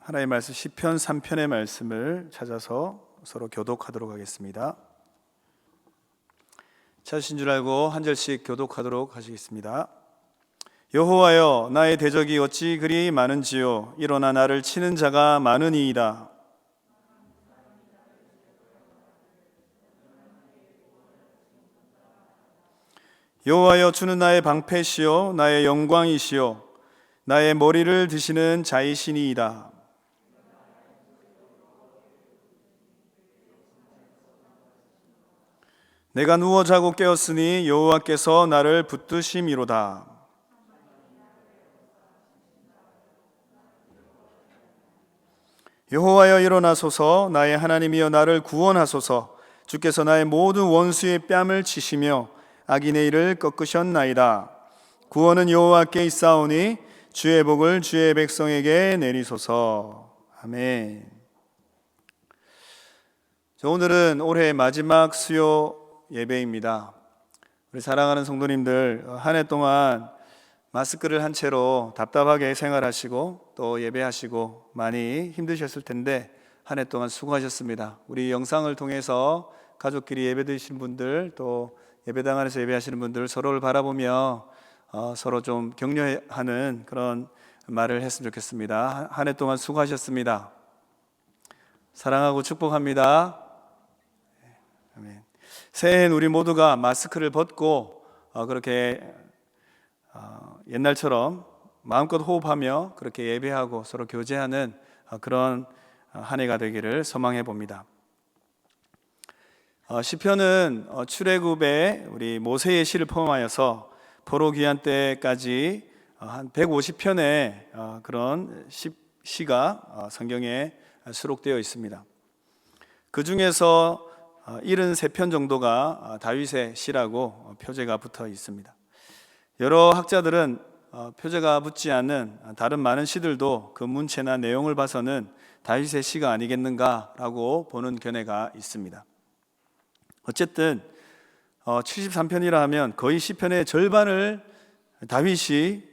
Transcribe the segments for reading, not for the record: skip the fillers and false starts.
하나님의 말씀 시편 3편의 말씀을 찾아서 서로 교독하도록 하겠습니다. 찾으신 줄 알고 한 절씩 교독하도록 하시겠습니다. 여호와여, 나의 대적이 어찌 그리 많은지요. 일어나 나를 치는 자가 많으니이다. 여호와여, 주는 나의 방패시요 나의 영광이시요 나의 머리를 드시는 자이시니이다. 내가 누워 자고 깨었으니 여호와께서 나를 붙드심이로다. 여호와여, 일어나소서. 나의 하나님이여, 나를 구원하소서. 주께서 나의 모든 원수의 뺨을 치시며 악인의 일을 꺾으셨나이다. 구원은 여호와께 있사오니 주의 복을 주의 백성에게 내리소서. 아멘. 오늘은 올해 마지막 수요 예배입니다. 우리 사랑하는 성도님들, 한 해 동안 마스크를 한 채로 답답하게 생활하시고 또 예배하시고 많이 힘드셨을 텐데 한 해 동안 수고하셨습니다. 우리 영상을 통해서 가족끼리 예배드리시는 분들, 또 예배당 안에서 예배하시는 분들 서로를 바라보며 서로 좀 격려하는 그런 말을 했으면 좋겠습니다. 한 해 동안 수고하셨습니다. 사랑하고 축복합니다. 아멘. 새해엔 우리 모두가 마스크를 벗고 그렇게 옛날처럼 마음껏 호흡하며 그렇게 예배하고 서로 교제하는 그런 한 해가 되기를 소망해 봅니다. 시편은 출애굽의 우리 모세의 시를 포함하여서 포로 귀환 때까지 한 150편의 그런 시가 성경에 수록되어 있습니다. 그 중에서 73편 정도가 다윗의 시라고 표제가 붙어 있습니다. 여러 학자들은 표제가 붙지 않는 다른 많은 시들도 그 문체나 내용을 봐서는 다윗의 시가 아니겠는가라고 보는 견해가 있습니다. 어쨌든 73편이라 하면 거의 시편의 절반을 다윗이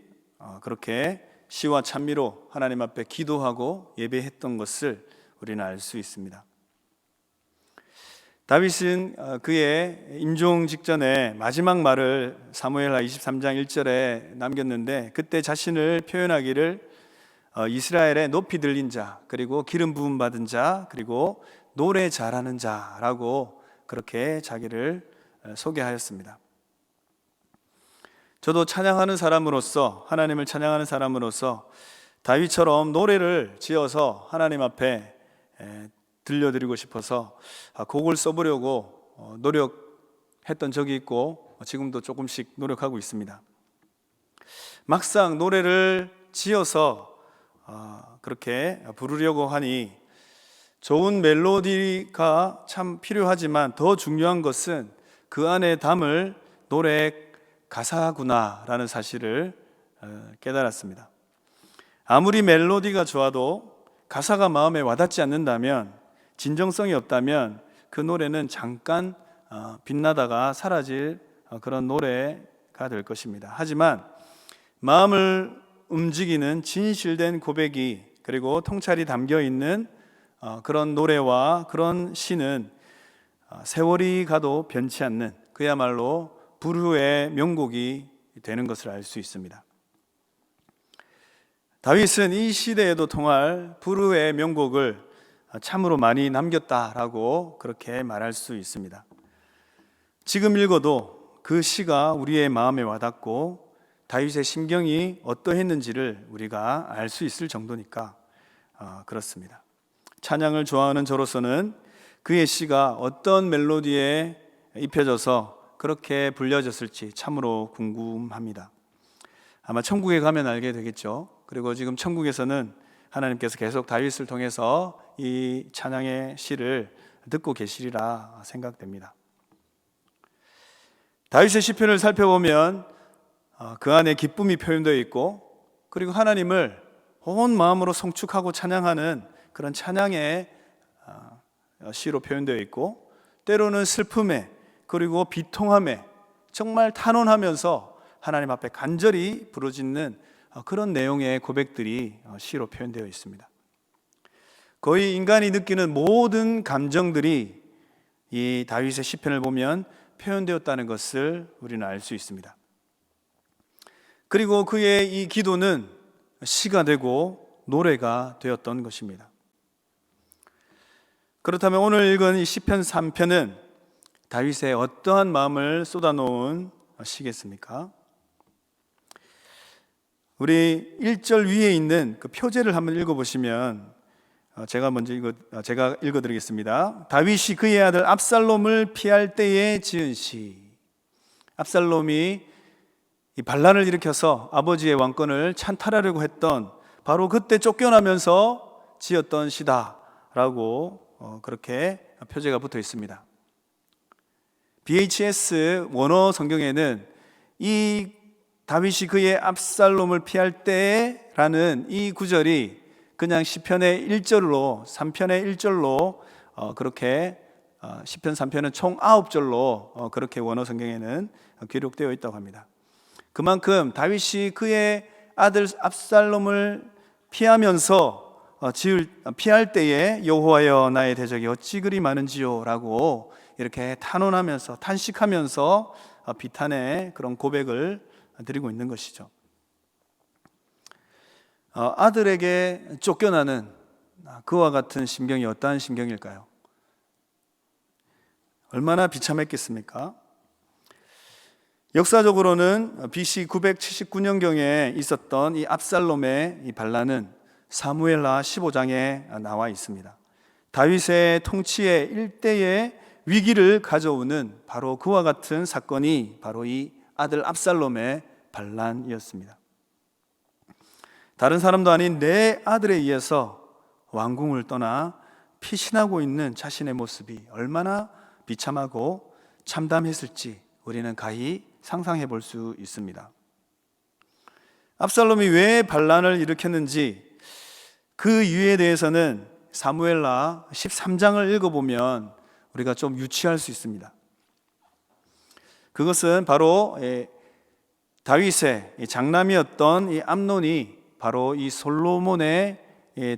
그렇게 시와 찬미로 하나님 앞에 기도하고 예배했던 것을 우리는 알 수 있습니다. 다윗은 그의 임종 직전에 마지막 말을 사무엘하 23장 1절에 남겼는데, 그때 자신을 표현하기를 이스라엘의 높이 들린 자, 그리고 기름 부음 받은 자, 그리고 노래 잘하는 자라고 그렇게 자기를 소개하였습니다. 저도 찬양하는 사람으로서, 하나님을 찬양하는 사람으로서 다윗처럼 노래를 지어서 하나님 앞에 들려드리고 싶어서 곡을 써보려고 노력했던 적이 있고 지금도 조금씩 노력하고 있습니다. 막상 노래를 지어서 그렇게 부르려고 하니 좋은 멜로디가 참 필요하지만 더 중요한 것은 그 안에 담을 노래 가사구나라는 사실을 깨달았습니다. 아무리 멜로디가 좋아도 가사가 마음에 와닿지 않는다면, 진정성이 없다면 그 노래는 잠깐 빛나다가 사라질 그런 노래가 될 것입니다. 하지만 마음을 움직이는 진실된 고백이, 그리고 통찰이 담겨 있는 그런 노래와 그런 시는 세월이 가도 변치 않는, 그야말로 불후의 명곡이 되는 것을 알 수 있습니다. 다윗은 이 시대에도 통할 불후의 명곡을 참으로 많이 남겼다라고 그렇게 말할 수 있습니다. 지금 읽어도 그 시가 우리의 마음에 와닿고 다윗의 심경이 어떠했는지를 우리가 알 수 있을 정도니까 그렇습니다. 찬양을 좋아하는 저로서는 그의 시가 어떤 멜로디에 입혀져서 그렇게 불려졌을지 참으로 궁금합니다. 아마 천국에 가면 알게 되겠죠. 그리고 지금 천국에서는 하나님께서 계속 다윗을 통해서 이 찬양의 시를 듣고 계시리라 생각됩니다. 다윗의 시편을 살펴보면 그 안에 기쁨이 표현되어 있고, 그리고 하나님을 온 마음으로 송축하고 찬양하는 그런 찬양의 시로 표현되어 있고, 때로는 슬픔에, 그리고 비통함에 정말 탄원하면서 하나님 앞에 간절히 부르짖는 그런 내용의 고백들이 시로 표현되어 있습니다. 거의 인간이 느끼는 모든 감정들이 이 다윗의 시편을 보면 표현되었다는 것을 우리는 알 수 있습니다. 그리고 그의 이 기도는 시가 되고 노래가 되었던 것입니다. 그렇다면 오늘 읽은 이 시편 3편은 다윗의 어떠한 마음을 쏟아놓은 시겠습니까? 우리 1절 위에 있는 그 표제를 한번 읽어보시면 제가 읽어드리겠습니다. 다윗이 그의 아들 압살롬을 피할 때에 지은 시. 압살롬이 이 반란을 일으켜서 아버지의 왕권을 찬탈하려고 했던 바로 그때 쫓겨나면서 지었던 시다라고 그렇게 표제가 붙어 있습니다. BHS 원어 성경에는 이 다윗이 그의 압살롬을 피할 때라는 이 구절이 그냥 시편의 1절로 3편의 1절로 그렇게 시편 3편은 총 9절로 그렇게 원어 성경에는 기록되어 있다고 합니다. 그만큼 다윗이 그의 아들 압살롬을 피하면서 피할 때에 여호와여 나의 대적이 어찌 그리 많은지요 라고 이렇게 탄원하면서 탄식하면서 비탄의 그런 고백을 드리고 있는 것이죠. 아들에게 쫓겨나는 그와 같은 심경이 어떠한 심경일까요? 얼마나 비참했겠습니까? 역사적으로는 BC 979년경에 있었던 이 압살롬의 이 반란은 사무엘하 15장에 나와 있습니다. 다윗의 통치의 일대의 위기를 가져오는 바로 그와 같은 사건이 바로 이 아들 압살롬의 반란이었습니다. 다른 사람도 아닌 내 아들에 의해서 왕궁을 떠나 피신하고 있는 자신의 모습이 얼마나 비참하고 참담했을지 우리는 가히 상상해 볼 수 있습니다. 압살롬이 왜 반란을 일으켰는지 그 이유에 대해서는 사무엘하 13장을 읽어보면 우리가 좀 유추할 수 있습니다. 그것은 바로 다윗의 장남이었던 이 암논이 바로 이 솔로몬의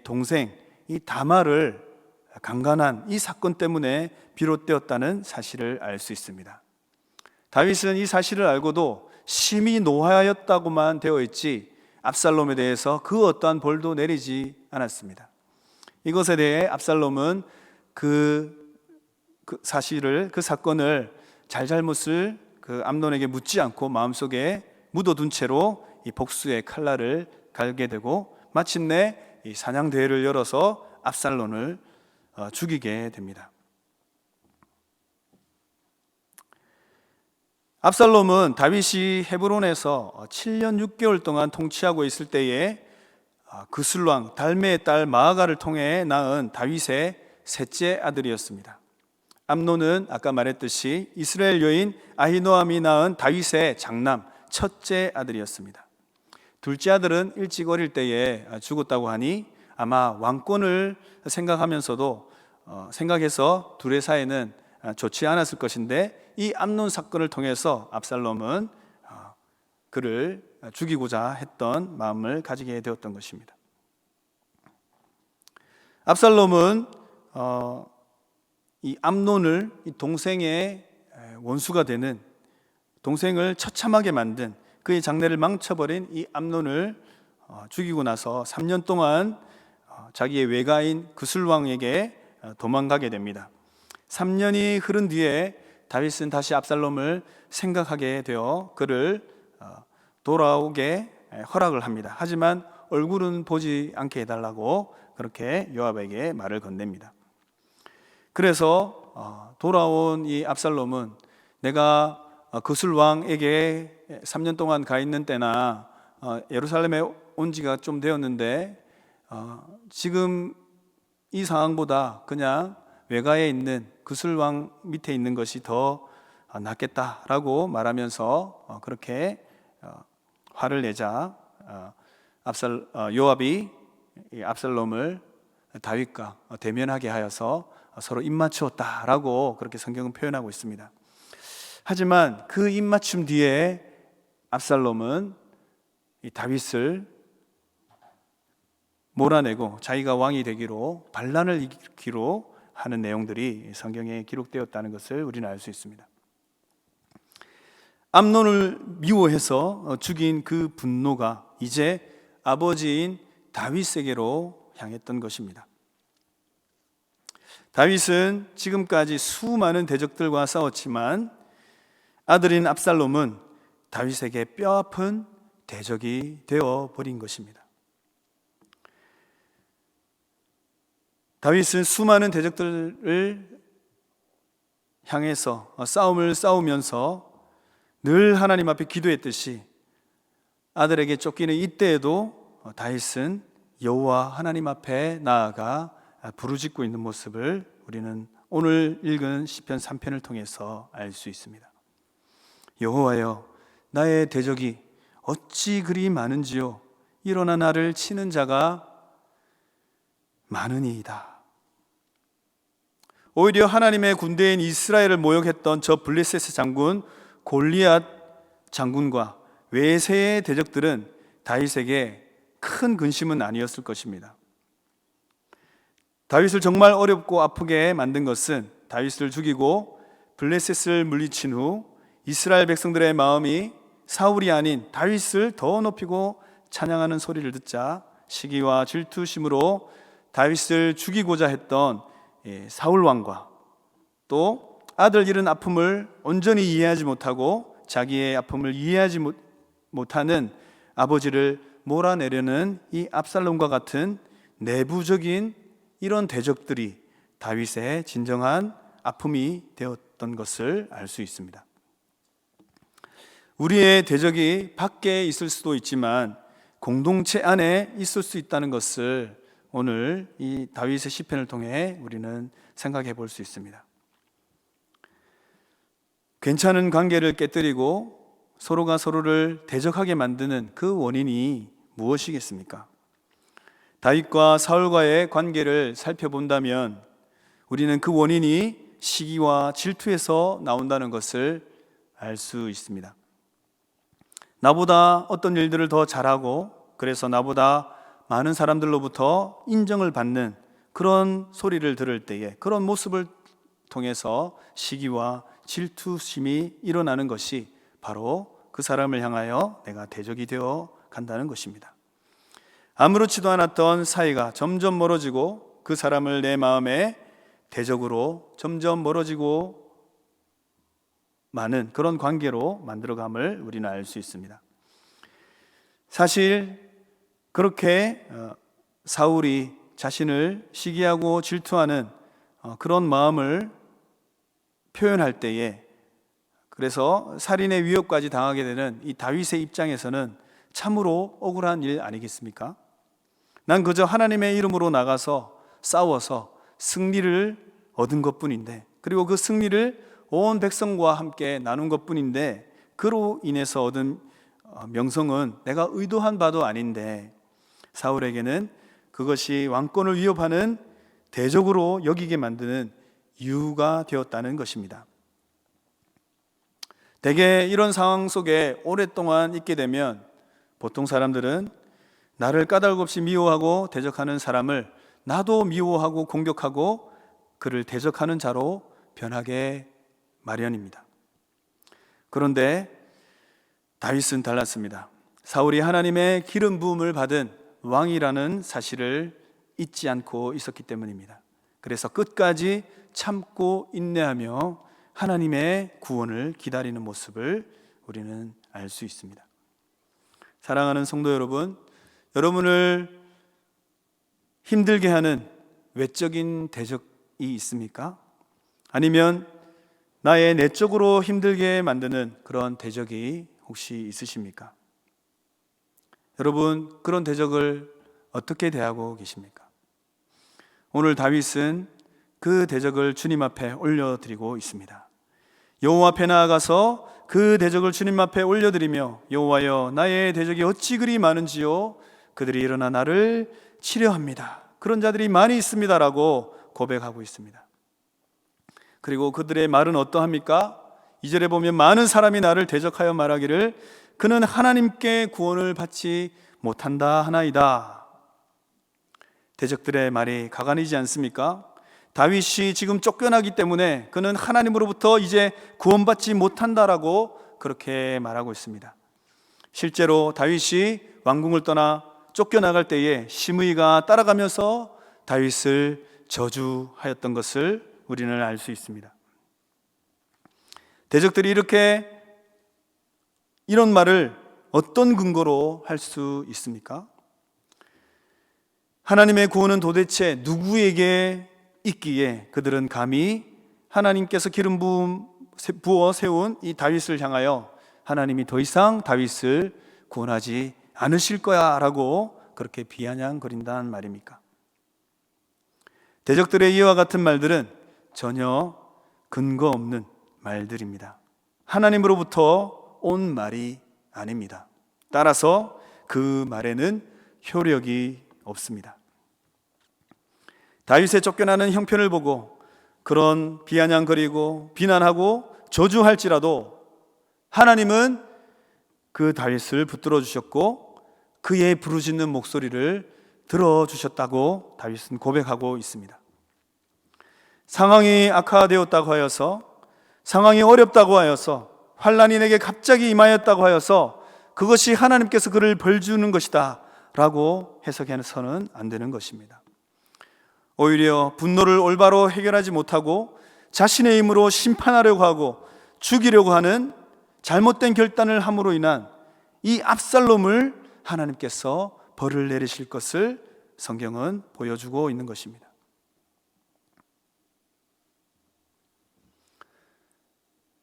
동생 이 다말을 강간한 이 사건 때문에 비롯되었다는 사실을 알 수 있습니다. 다윗은 이 사실을 알고도 심히 노하였다고만 되어 있지 압살롬에 대해서 그 어떠한 벌도 내리지 않았습니다. 이것에 대해 압살롬은 그 사실을, 그 사건을 잘잘못을 그 암논에게 묻지 않고 마음속에 묻어둔 채로 이 복수의 칼날을 갈게 되고 마침내 이 사냥대회를 열어서 압살롬을 죽이게 됩니다. 압살롬은 다윗이 헤브론에서 7년 6개월 동안 통치하고 있을 때에 그술왕 달메의 딸 마아가를 통해 낳은 다윗의 셋째 아들이었습니다. 암논은 아까 말했듯이 이스라엘 여인 아히노암이 낳은 다윗의 장남 첫째 아들이었습니다. 둘째 아들은 일찍 어릴 때에 죽었다고 하니 아마 왕권을 생각해서 둘의 사이는 좋지 않았을 것인데 이 암논 사건을 통해서 압살롬은 그를 죽이고자 했던 마음을 가지게 되었던 것입니다. 압살롬은 이 암논을 이 동생의 원수가 되는, 동생을 처참하게 만든, 그의 장래를 망쳐버린 이 암논을 죽이고 나서 3년 동안 자기의 외가인 그술왕에게 도망가게 됩니다. 3년이 흐른 뒤에 다윗은 다시 압살롬을 생각하게 되어 그를 돌아오게 허락을 합니다. 하지만 얼굴은 보지 않게 해달라고 그렇게 요압에게 말을 건넵니다. 그래서 돌아온 이 압살롬은 내가 그술 왕에게 3년 동안 가 있는 때나 예루살렘에 온 지가 좀 되었는데 지금 이 상황보다 그냥 외가에 있는 그술 왕 밑에 있는 것이 더 낫겠다라고 말하면서 그렇게 화를 내자 요압이 압살롬을 다윗과 대면하게 하여서 서로 입맞추었다라고 그렇게 성경은 표현하고 있습니다. 하지만 그 입맞춤 뒤에 압살롬은 이 다윗을 몰아내고 자기가 왕이 되기로 반란을 일으키기로 하는 내용들이 성경에 기록되었다는 것을 우리는 알 수 있습니다. 암논을 미워해서 죽인 그 분노가 이제 아버지인 다윗에게로 향했던 것입니다. 다윗은 지금까지 수많은 대적들과 싸웠지만 아들인 압살롬은 다윗에게 뼈아픈 대적이 되어버린 것입니다. 다윗은 수많은 대적들을 향해서 싸움을 싸우면서 늘 하나님 앞에 기도했듯이 아들에게 쫓기는 이때에도 다윗은 여호와 하나님 앞에 나아가 부르짖고 있는 모습을 우리는 오늘 읽은 시편 3편을 통해서 알 수 있습니다. 여호와여, 나의 대적이 어찌 그리 많은지요. 일어나 나를 치는 자가 많으니이다. 오히려 하나님의 군대인 이스라엘을 모욕했던 저 블레셋 장군 골리앗 장군과 외세의 대적들은 다윗에게 큰 근심은 아니었을 것입니다. 다윗을 정말 어렵고 아프게 만든 것은 다윗을 죽이고 블레셋을 물리친 후 이스라엘 백성들의 마음이 사울이 아닌 다윗을 더 높이고 찬양하는 소리를 듣자 시기와 질투심으로 다윗을 죽이고자 했던 사울 왕과 또 아들 잃은 아픔을 온전히 이해하지 못하고 자기의 아픔을 이해하지 못하는 아버지를 몰아내려는 이 압살롬과 같은 내부적인 이런 대적들이 다윗의 진정한 아픔이 되었던 것을 알 수 있습니다. 우리의 대적이 밖에 있을 수도 있지만 공동체 안에 있을 수 있다는 것을 오늘 이 다윗의 시편을 통해 우리는 생각해 볼 수 있습니다. 괜찮은 관계를 깨뜨리고 서로가 서로를 대적하게 만드는 그 원인이 무엇이겠습니까? 다윗과 사울과의 관계를 살펴본다면 우리는 그 원인이 시기와 질투에서 나온다는 것을 알 수 있습니다. 나보다 어떤 일들을 더 잘하고 그래서 나보다 많은 사람들로부터 인정을 받는 그런 소리를 들을 때에 그런 모습을 통해서 시기와 질투심이 일어나는 것이 바로 그 사람을 향하여 내가 대적이 되어 간다는 것입니다. 아무렇지도 않았던 사이가 점점 멀어지고 그 사람을 내 마음에 대적으로 점점 멀어지고 많은 그런 관계로 만들어감을 우리는 알 수 있습니다. 사실 그렇게 사울이 자신을 시기하고 질투하는 그런 마음을 표현할 때에 그래서 살인의 위협까지 당하게 되는 이 다윗의 입장에서는 참으로 억울한 일 아니겠습니까? 난 그저 하나님의 이름으로 나가서 싸워서 승리를 얻은 것뿐인데 그리고 그 승리를 온 백성과 함께 나눈 것뿐인데 그로 인해서 얻은 명성은 내가 의도한 바도 아닌데 사울에게는 그것이 왕권을 위협하는 대적으로 여기게 만드는 이유가 되었다는 것입니다. 대개 이런 상황 속에 오랫동안 있게 되면 보통 사람들은 나를 까닭없이 미워하고 대적하는 사람을 나도 미워하고 공격하고 그를 대적하는 자로 변하게 마련입니다. 그런데 다윗은 달랐습니다. 사울이 하나님의 기름 부음을 받은 왕이라는 사실을 잊지 않고 있었기 때문입니다. 그래서 끝까지 참고 인내하며 하나님의 구원을 기다리는 모습을 우리는 알 수 있습니다. 사랑하는 성도 여러분, 여러분을 힘들게 하는 외적인 대적이 있습니까? 아니면 나의 내적으로 힘들게 만드는 그런 대적이 혹시 있으십니까? 여러분, 그런 대적을 어떻게 대하고 계십니까? 오늘 다윗은 그 대적을 주님 앞에 올려드리고 있습니다. 여호와 앞에 나아가서 그 대적을 주님 앞에 올려드리며 여호와여, 나의 대적이 어찌 그리 많은지요, 그들이 일어나 나를 치려합니다. 그런 자들이 많이 있습니다라고 고백하고 있습니다. 그리고 그들의 말은 어떠합니까? 2절에 보면 많은 사람이 나를 대적하여 말하기를 그는 하나님께 구원을 받지 못한다 하나이다. 대적들의 말이 가관이지 않습니까? 다윗이 지금 쫓겨나기 때문에 그는 하나님으로부터 이제 구원받지 못한다라고 그렇게 말하고 있습니다. 실제로 다윗이 왕궁을 떠나 쫓겨나갈 때에 시므이가 따라가면서 다윗을 저주하였던 것을 우리는 알 수 있습니다. 대적들이 이런 말을 어떤 근거로 할 수 있습니까? 하나님의 구원은 도대체 누구에게 있기에 그들은 감히 하나님께서 기름 부어 세운 이 다윗을 향하여 하나님이 더 이상 다윗을 구원하지 않으실 거야 라고 그렇게 비아냥거린다는 말입니까? 대적들의 이와 같은 말들은 전혀 근거 없는 말들입니다. 하나님으로부터 온 말이 아닙니다. 따라서 그 말에는 효력이 없습니다. 다윗의 쫓겨나는 형편을 보고 그런 비아냥거리고 비난하고 저주할지라도 하나님은 그 다윗을 붙들어 주셨고 그의 부르짖는 목소리를 들어주셨다고 다윗은 고백하고 있습니다. 상황이 악화되었다고 하여서, 상황이 어렵다고 하여서, 환난이 내게 갑자기 임하였다고 하여서 그것이 하나님께서 그를 벌 주는 것이다 라고 해석해서는 안 되는 것입니다. 오히려 분노를 올바로 해결하지 못하고 자신의 힘으로 심판하려고 하고 죽이려고 하는 잘못된 결단을 함으로 인한 이 압살롬을 하나님께서 벌을 내리실 것을 성경은 보여주고 있는 것입니다.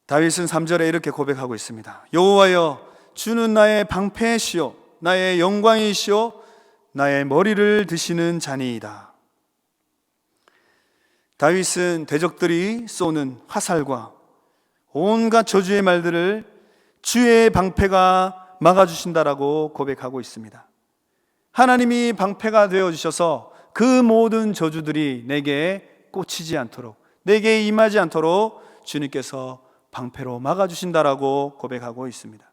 다윗은 3절에 이렇게 고백하고 있습니다. 여호와여, 주는 나의 방패시요 나의 영광이시요 나의 머리를 드시는 자니이다. 다윗은 대적들이 쏘는 화살과 온갖 저주의 말들을 주의 방패가 막아주신다라고 고백하고 있습니다. 하나님이 방패가 되어주셔서 그 모든 저주들이 내게 꽂히지 않도록, 내게 임하지 않도록 주님께서 방패로 막아주신다라고 고백하고 있습니다.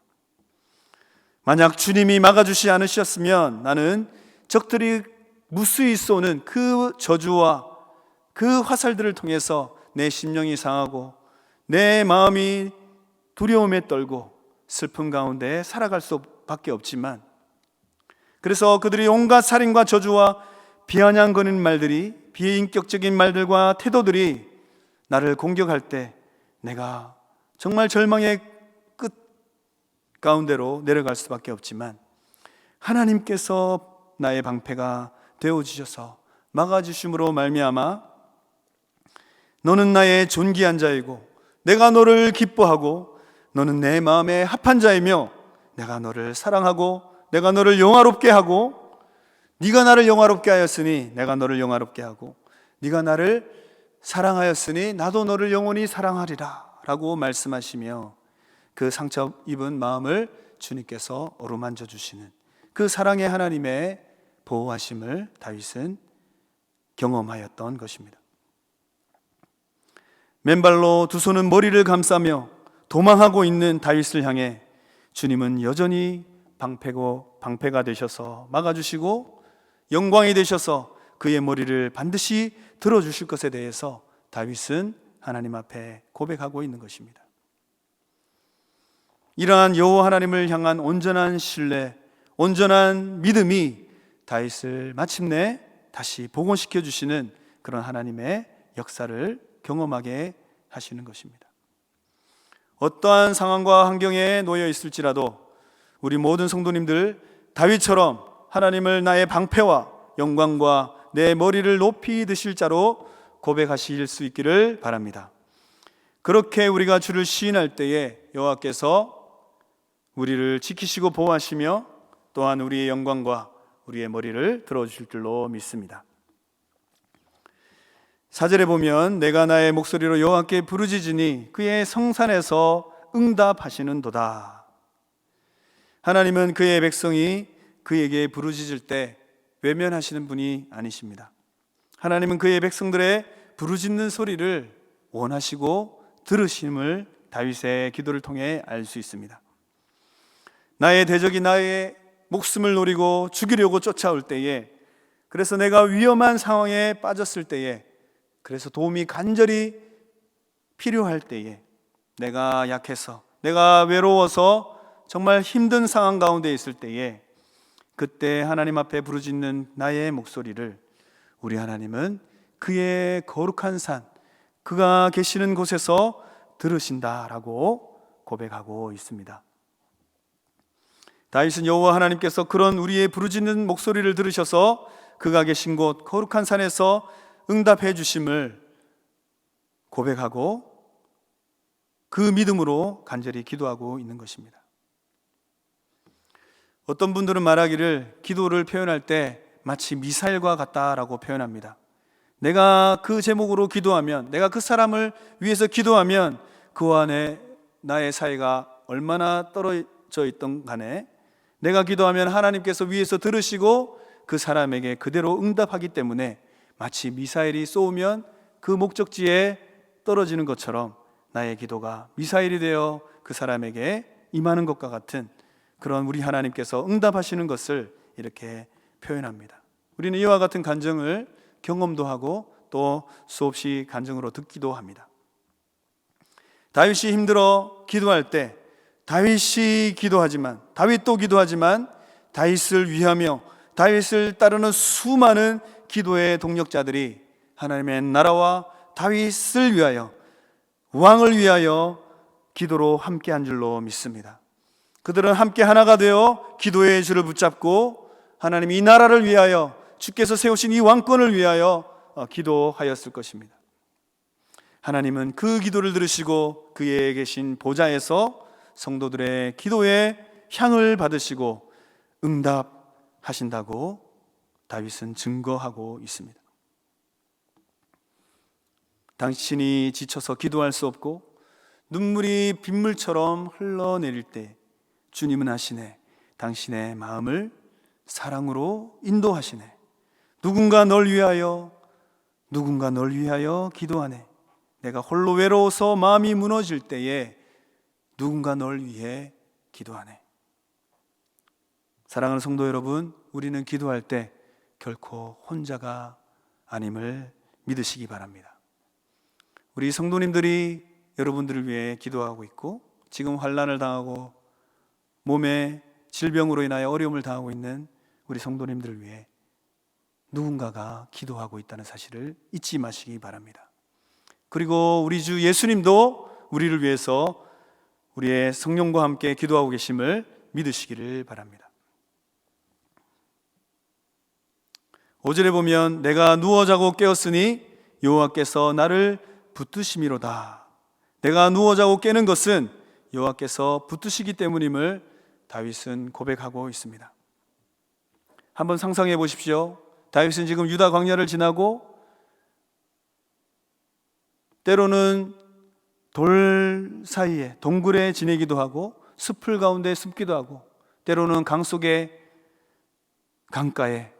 만약 주님이 막아주시 않으셨으면 나는 적들이 무수히 쏘는 그 저주와 그 화살들을 통해서 내 심령이 상하고 내 마음이 두려움에 떨고 슬픔 가운데 살아갈 수밖에 없지만, 그래서 그들이 온갖 살인과 저주와 비아냥거리는 말들이, 비인격적인 말들과 태도들이 나를 공격할 때 내가 정말 절망의 끝 가운데로 내려갈 수밖에 없지만, 하나님께서 나의 방패가 되어주셔서 막아주심으로 말미암아 너는 나의 존귀한 자이고 내가 너를 기뻐하고 너는 내 마음에 합한 자이며 내가 너를 사랑하고 내가 너를 영화롭게 하고 네가 나를 영화롭게 하였으니 내가 너를 영화롭게 하고 네가 나를 사랑하였으니 나도 너를 영원히 사랑하리라 라고 말씀하시며 그 상처 입은 마음을 주님께서 어루만져 주시는 그 사랑의 하나님의 보호하심을 다윗은 경험하였던 것입니다. 맨발로 두 손은 머리를 감싸며 도망하고 있는 다윗을 향해 주님은 여전히 방패가 되셔서 막아주시고 영광이 되셔서 그의 머리를 반드시 들어주실 것에 대해서 다윗은 하나님 앞에 고백하고 있는 것입니다. 이러한 여호와 하나님을 향한 온전한 신뢰, 온전한 믿음이 다윗을 마침내 다시 복원시켜 주시는 그런 하나님의 역사를 경험하게 하시는 것입니다. 어떠한 상황과 환경에 놓여 있을지라도 우리 모든 성도님들 다윗처럼 하나님을 나의 방패와 영광과 내 머리를 높이 드실 자로 고백하실 수 있기를 바랍니다. 그렇게 우리가 주를 시인할 때에 여호와께서 우리를 지키시고 보호하시며 또한 우리의 영광과 우리의 머리를 들어주실 줄로 믿습니다. 4절에 보면 내가 나의 목소리로 여호와께 부르짖으니 그의 성산에서 응답하시는도다. 하나님은 그의 백성이 그에게 부르짖을 때 외면하시는 분이 아니십니다. 하나님은 그의 백성들의 부르짖는 소리를 원하시고 들으심을 다윗의 기도를 통해 알 수 있습니다. 나의 대적이 나의 목숨을 노리고 죽이려고 쫓아올 때에 그래서 내가 위험한 상황에 빠졌을 때에, 그래서 도움이 간절히 필요할 때에, 내가 약해서, 내가 외로워서 정말 힘든 상황 가운데 있을 때에, 그때 하나님 앞에 부르짖는 나의 목소리를 우리 하나님은 그의 거룩한 산, 그가 계시는 곳에서 들으신다라고 고백하고 있습니다. 다윗은 여호와 하나님께서 그런 우리의 부르짖는 목소리를 들으셔서 그가 계신 곳 거룩한 산에서 응답해 주심을 고백하고 그 믿음으로 간절히 기도하고 있는 것입니다. 어떤 분들은 말하기를 기도를 표현할 때 마치 미사일과 같다라고 표현합니다. 내가 그 제목으로 기도하면, 내가 그 사람을 위해서 기도하면 그와 나의 사이가 얼마나 떨어져 있던 간에 내가 기도하면 하나님께서 위에서 들으시고 그 사람에게 그대로 응답하기 때문에 마치 미사일이 쏘면 그 목적지에 떨어지는 것처럼 나의 기도가 미사일이 되어 그 사람에게 임하는 것과 같은 그런 우리 하나님께서 응답하시는 것을 이렇게 표현합니다. 우리는 이와 같은 간증을 경험도 하고 또 수없이 간증으로 듣기도 합니다. 다윗이 힘들어 기도할 때 다윗도 기도하지만 다윗을 위하며 다윗을 따르는 수많은 기도의 동력자들이 하나님의 나라와 다윗을 위하여, 왕을 위하여 기도로 함께 한 줄로 믿습니다. 그들은 함께 하나가 되어 기도의 줄을 붙잡고 하나님 이 나라를 위하여, 주께서 세우신 이 왕권을 위하여 기도하였을 것입니다. 하나님은 그 기도를 들으시고 그에 계신 보좌에서 성도들의 기도의 향을 받으시고 응답하신다고 다윗은 증거하고 있습니다. 당신이 지쳐서 기도할 수 없고 눈물이 빗물처럼 흘러내릴 때 주님은 하시네, 당신의 마음을 사랑으로 인도하시네. 누군가 널 위하여 기도하네. 내가 홀로 외로워서 마음이 무너질 때에 누군가 널 위해 기도하네. 사랑하는 성도 여러분, 우리는 기도할 때 결코 혼자가 아님을 믿으시기 바랍니다. 우리 성도님들이 여러분들을 위해 기도하고 있고, 지금 환난을 당하고 몸에 질병으로 인하여 어려움을 당하고 있는 우리 성도님들을 위해 누군가가 기도하고 있다는 사실을 잊지 마시기 바랍니다. 그리고 우리 주 예수님도 우리를 위해서 우리의 성령과 함께 기도하고 계심을 믿으시기를 바랍니다. 5절에 보면 내가 누워 자고 깨었으니 여호와께서 나를 붙드심이로다. 내가 누워 자고 깨는 것은 여호와께서 붙드시기 때문임을 다윗은 고백하고 있습니다. 한번 상상해 보십시오. 다윗은 지금 유다 광야를 지나고 때로는 돌 사이에 동굴에 지내기도 하고 숲을 가운데 숨기도 하고 때로는 강 속에 강가에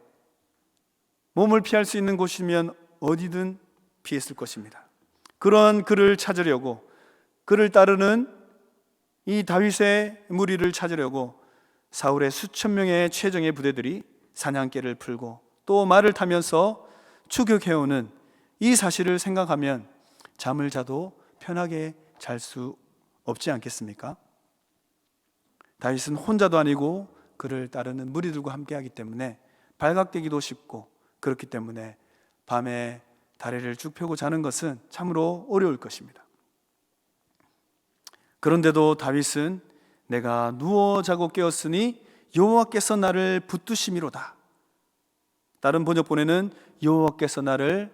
몸을 피할 수 있는 곳이면 어디든 피했을 것입니다. 그런 그를 찾으려고, 그를 따르는 이 다윗의 무리를 찾으려고 사울의 수천 명의 최정예 부대들이 사냥개를 풀고 또 말을 타면서 추격해오는 이 사실을 생각하면 잠을 자도 편하게 잘 수 없지 않겠습니까? 다윗은 혼자도 아니고 그를 따르는 무리들과 함께하기 때문에 발각되기도 쉽고, 그렇기 때문에 밤에 다리를 쭉 펴고 자는 것은 참으로 어려울 것입니다. 그런데도 다윗은 내가 누워 자고 깨었으니 여호와께서 나를 붙드심이로다. 다른 번역본에는 여호와께서 나를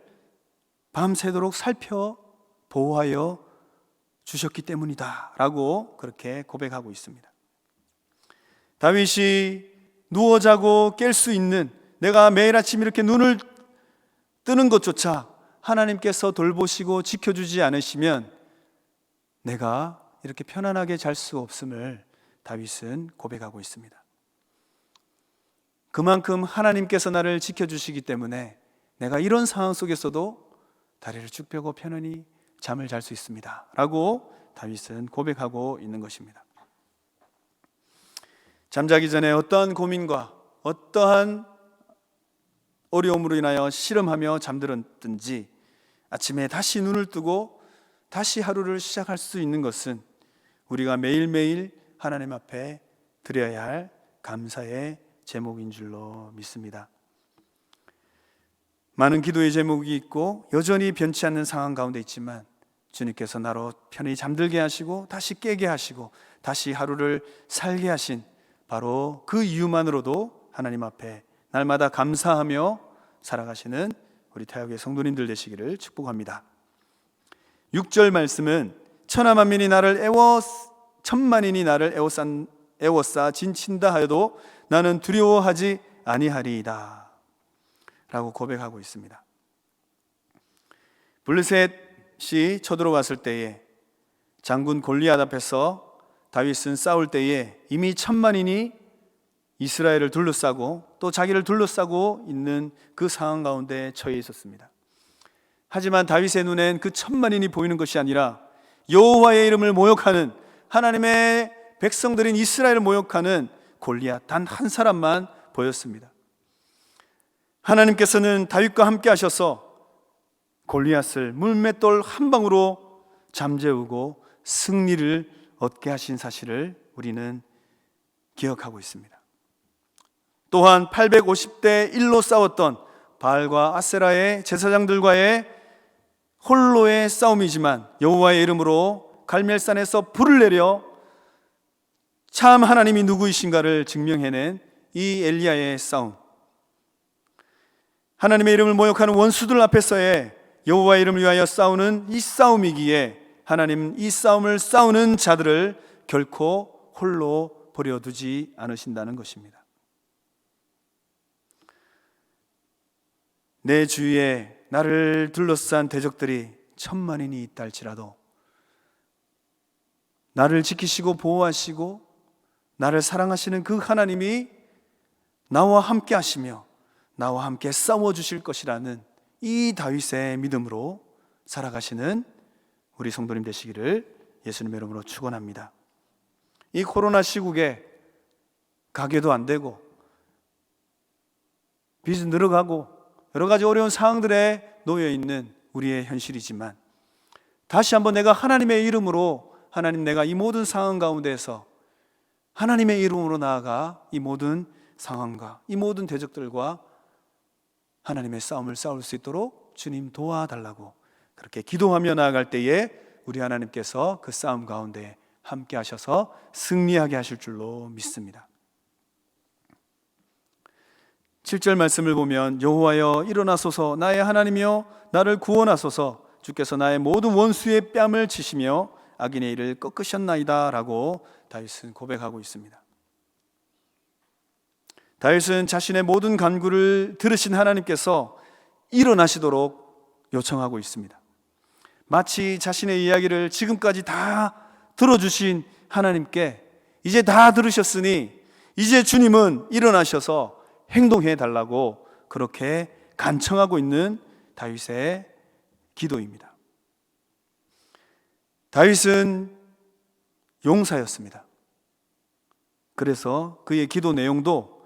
밤새도록 살펴 보호하여 주셨기 때문이다 라고 그렇게 고백하고 있습니다. 다윗이 누워 자고 깰 수 있는, 내가 매일 아침 이렇게 눈을 뜨는 것조차 하나님께서 돌보시고 지켜주지 않으시면 내가 이렇게 편안하게 잘 수 없음을 다윗은 고백하고 있습니다. 그만큼 하나님께서 나를 지켜주시기 때문에 내가 이런 상황 속에서도 다리를 쭉 펴고 편안히 잠을 잘 수 있습니다 라고 다윗은 고백하고 있는 것입니다. 잠자기 전에 어떠한 고민과 어떠한 어려움으로 인하여 씨름하며 잠들었든지 아침에 다시 눈을 뜨고 다시 하루를 시작할 수 있는 것은 우리가 매일매일 하나님 앞에 드려야 할 감사의 제목인 줄로 믿습니다. 많은 기도의 제목이 있고 여전히 변치 않는 상황 가운데 있지만 주님께서 나로 편히 잠들게 하시고 다시 깨게 하시고 다시 하루를 살게 하신 바로 그 이유만으로도 하나님 앞에 날마다 감사하며 살아가시는 우리 태학의 성도님들 되시기를 축복합니다. 6절 말씀은 천하만민이 나를 천만인이 나를 애워싸 진친다 하여도 나는 두려워하지 아니하리이다 라고 고백하고 있습니다. 블레셋이 쳐들어왔을 때에 장군 골리앗 앞에서 다윗은 싸울 때에 이미 천만인이 이스라엘을 둘러싸고 또 자기를 둘러싸고 있는 그 상황 가운데 처해 있었습니다. 하지만 다윗의 눈엔 그 천만인이 보이는 것이 아니라 여호와의 이름을 모욕하는 하나님의 백성들인 이스라엘을 모욕하는 골리앗 단 한 사람만 보였습니다. 하나님께서는 다윗과 함께 하셔서 골리앗을 물맷돌 한 방으로 잠재우고 승리를 얻게 하신 사실을 우리는 기억하고 있습니다. 또한 850대 1로 싸웠던 바알과 아세라의 제사장들과의 홀로의 싸움이지만 여호와의 이름으로 갈멜산에서 불을 내려 참 하나님이 누구이신가를 증명해낸 이 엘리야의 싸움, 하나님의 이름을 모욕하는 원수들 앞에서의 여호와의 이름을 위하여 싸우는 이 싸움이기에 하나님 이 싸움을 싸우는 자들을 결코 홀로 버려두지 않으신다는 것입니다. 내 주위에 나를 둘러싼 대적들이 천만인이 있다 할지라도 나를 지키시고 보호하시고 나를 사랑하시는 그 하나님이 나와 함께 하시며 나와 함께 싸워주실 것이라는 이 다윗의 믿음으로 살아가시는 우리 성도님 되시기를 예수님의 이름으로 축원합니다. 이 코로나 시국에 가게도 안 되고 빚은 늘어가고 여러 가지 어려운 상황들에 놓여 있는 우리의 현실이지만 다시 한번 내가 하나님의 이름으로 하나님 내가 이 모든 상황 가운데에서 하나님의 이름으로 나아가 이 모든 상황과 이 모든 대적들과 하나님의 싸움을 싸울 수 있도록 주님 도와달라고 그렇게 기도하며 나아갈 때에 우리 하나님께서 그 싸움 가운데 함께 하셔서 승리하게 하실 줄로 믿습니다. 7절 말씀을 보면 여호와여 일어나소서 나의 하나님이여 나를 구원하소서 주께서 나의 모든 원수의 뺨을 치시며 악인의 일을 꺾으셨나이다 라고 다윗은 고백하고 있습니다. 다윗은 자신의 모든 간구를 들으신 하나님께서 일어나시도록 요청하고 있습니다. 마치 자신의 이야기를 지금까지 다 들어주신 하나님께 이제 다 들으셨으니 이제 주님은 일어나셔서 행동해 달라고 그렇게 간청하고 있는 다윗의 기도입니다. 다윗은 용사였습니다. 그래서 그의 기도 내용도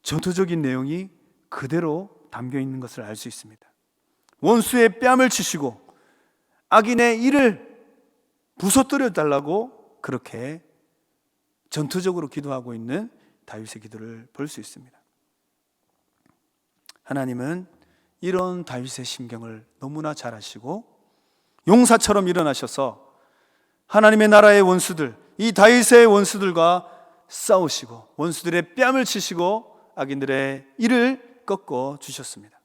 전투적인 내용이 그대로 담겨 있는 것을 알 수 있습니다. 원수의 뺨을 치시고 악인의 이를 부서뜨려 달라고 그렇게 전투적으로 기도하고 있는 다윗의 기도를 볼 수 있습니다. 하나님은 이런 다윗의 심경을 너무나 잘 아시고 용사처럼 일어나셔서 하나님의 나라의 원수들, 이 다윗의 원수들과 싸우시고 원수들의 뺨을 치시고 악인들의 이를 꺾어 주셨습니다.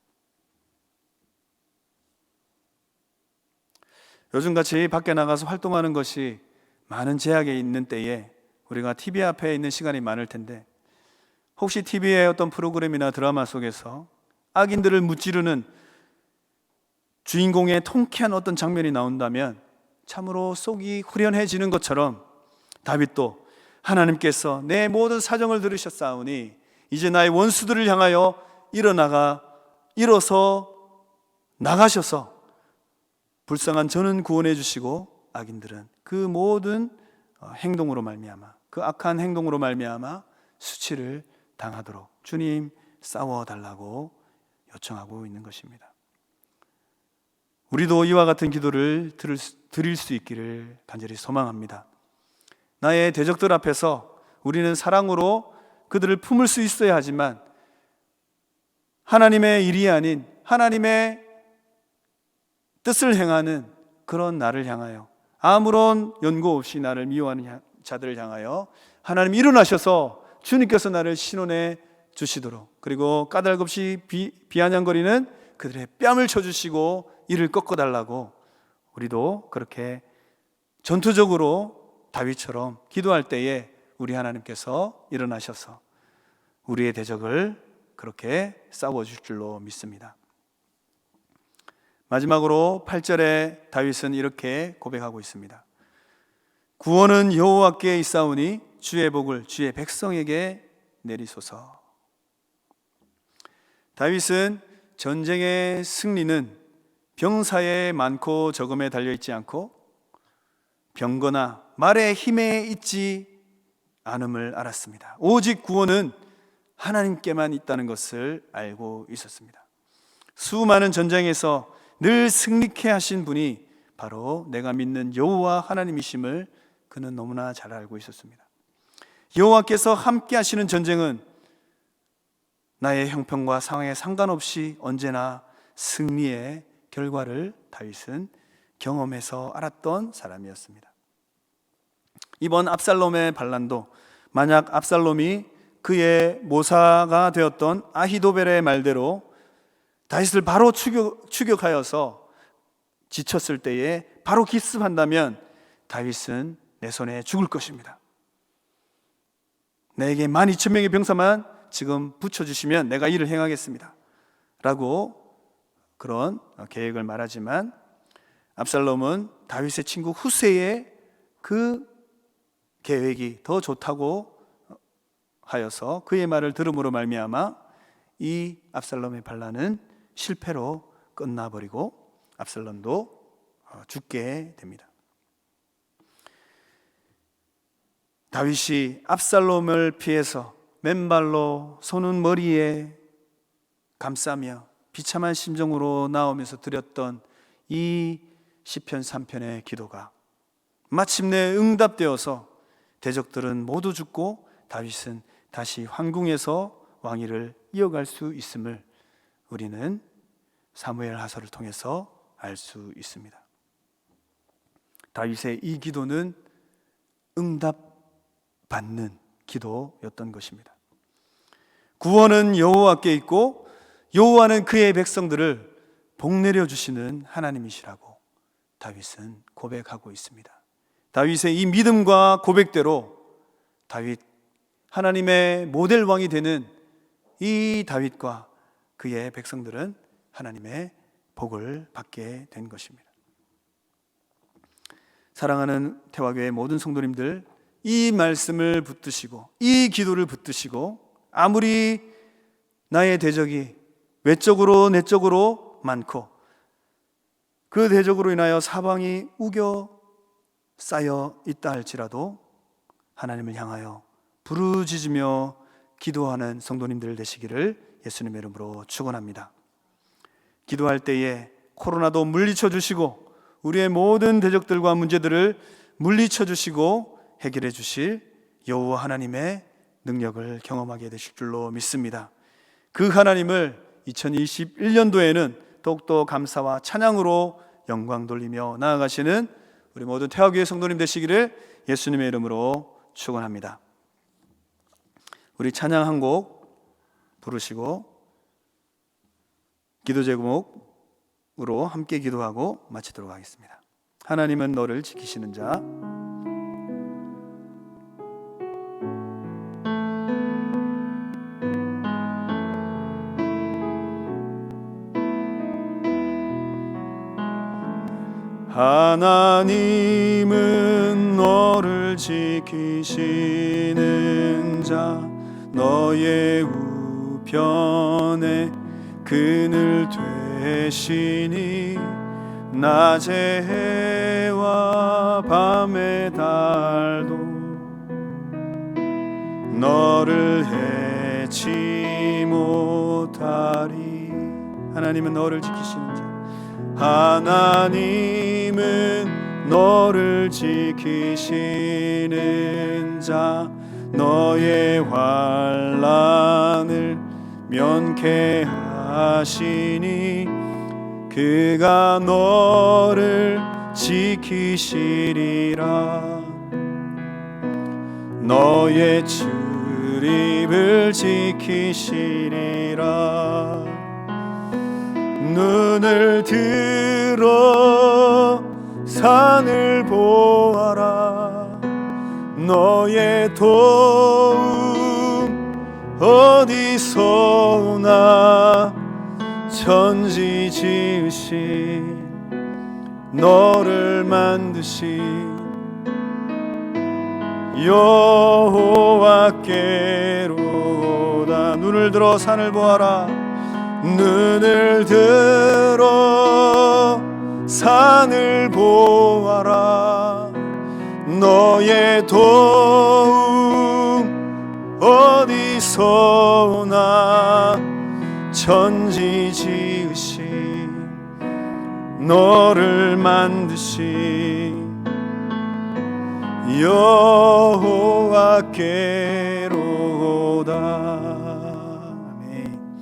요즘같이 밖에 나가서 활동하는 것이 많은 제약이 있는 때에 우리가 TV 앞에 있는 시간이 많을 텐데 혹시 TV의 어떤 프로그램이나 드라마 속에서 악인들을 무찌르는 주인공의 통쾌한 어떤 장면이 나온다면 참으로 속이 후련해지는 것처럼 다윗도 하나님께서 내 모든 사정을 들으셨사오니 이제 나의 원수들을 향하여 일어서 나가셔서 불쌍한 저는 구원해 주시고 악인들은 그 모든 행동으로 말미암아 그 악한 행동으로 말미암아 수치를 당하도록 주님 싸워달라고 요청하고 있는 것입니다. 우리도 이와 같은 기도를 드릴 수 있기를 간절히 소망합니다. 나의 대적들 앞에서 우리는 사랑으로 그들을 품을 수 있어야 하지만 하나님의 일이 아닌 하나님의 뜻을 행하는 그런 나를 향하여, 아무런 연고 없이 나를 미워하는 자들을 향하여 하나님 일어나셔서 주님께서 나를 신원해 주시도록, 그리고 까닭없이 비아냥거리는 그들의 뺨을 쳐주시고 이를 꺾어달라고 우리도 그렇게 전투적으로 다윗처럼 기도할 때에 우리 하나님께서 일어나셔서 우리의 대적을 그렇게 싸워주실 줄로 믿습니다. 마지막으로 8절에 다윗은 이렇게 고백하고 있습니다. 구원은 여호와께 있사오니 주의 복을 주의 백성에게 내리소서. 다윗은 전쟁의 승리는 병사의 많고 적음에 달려있지 않고 병거나 말의 힘에 있지 않음을 알았습니다. 오직 구원은 하나님께만 있다는 것을 알고 있었습니다. 수많은 전쟁에서 늘 승리케 하신 분이 바로 내가 믿는 여호와 하나님이심을 그는 너무나 잘 알고 있었습니다. 여호와께서 함께 하시는 전쟁은 나의 형편과 상황에 상관없이 언제나 승리의 결과를 다윗은 경험해서 알았던 사람이었습니다. 이번 압살롬의 반란도 만약 압살롬이 그의 모사가 되었던 아히도벨의 말대로 다윗을 바로 추격하여서 지쳤을 때에 바로 기습한다면 다윗은 내 손에 죽을 것입니다. 내게 12,000명의 병사만 지금 붙여주시면 내가 일을 행하겠습니다 라고 그런 계획을 말하지만, 압살롬은 다윗의 친구 후세의 그 계획이 더 좋다고 하여서 그의 말을 들음으로 말미암아 이 압살롬의 반란은 실패로 끝나버리고 압살롬도 죽게 됩니다. 다윗이 압살롬을 피해서 맨발로 손은 머리에 감싸며 비참한 심정으로 나오면서 드렸던 이 시편 3편의 기도가 마침내 응답되어서 대적들은 모두 죽고 다윗은 다시 황궁에서 왕위를 이어갈 수 있음을 우리는 사무엘 하서를 통해서 알 수 있습니다. 다윗의 이 기도는 응답받는 기도였던 것입니다. 구원은 여호와께 있고 여호와는 그의 백성들을 복내려 주시는 하나님이시라고 다윗은 고백하고 있습니다. 다윗의 이 믿음과 고백대로 다윗, 하나님의 모델 왕이 되는 이 다윗과 그의 백성들은 하나님의 복을 받게 된 것입니다. 사랑하는 태화교회 모든 성도님들, 이 말씀을 붙드시고 이 기도를 붙드시고 아무리 나의 대적이 외적으로 내적으로 많고 그 대적으로 인하여 사방이 우겨 쌓여 있다 할지라도 하나님을 향하여 부르짖으며 기도하는 성도님들 되시기를 예수님의 이름으로 축원합니다. 기도할 때에 코로나도 물리쳐 주시고 우리의 모든 대적들과 문제들을 물리쳐 주시고 해결해 주실 여호와 하나님의 능력을 경험하게 되실 줄로 믿습니다. 그 하나님을 2021년도에는 더욱더 감사와 찬양으로 영광 돌리며 나아가시는 우리 모든 태화교회 성도님 되시기를 예수님의 이름으로 축원합니다. 우리 찬양 한 곡 부르시고 기도 제목으로 함께 기도하고 마치도록 하겠습니다. 하나님은 너를 지키시는 자. 하나님은 너를 지키시는 자, 너의 우편에 그늘 되시니 낮의 해와 밤의 달도 너를 해치 못하리. 하나님은 너를 지키시는 자. 하나님은 너를 지키시는 자. 너의 환난을 면케하시니 그가 너를 지키시리라. 너의 출입을 지키시리라. 눈을 들어 산을 보아라. 너의 도움 어디서 오나. 천지 지으신 너를 만드신 여호와께로다. 눈을 들어 산을 보아라. 눈을 들어 산을 보아라. 너의 도움 어디서 오나. 천지 지으신 너를 만드신 여호와께로다.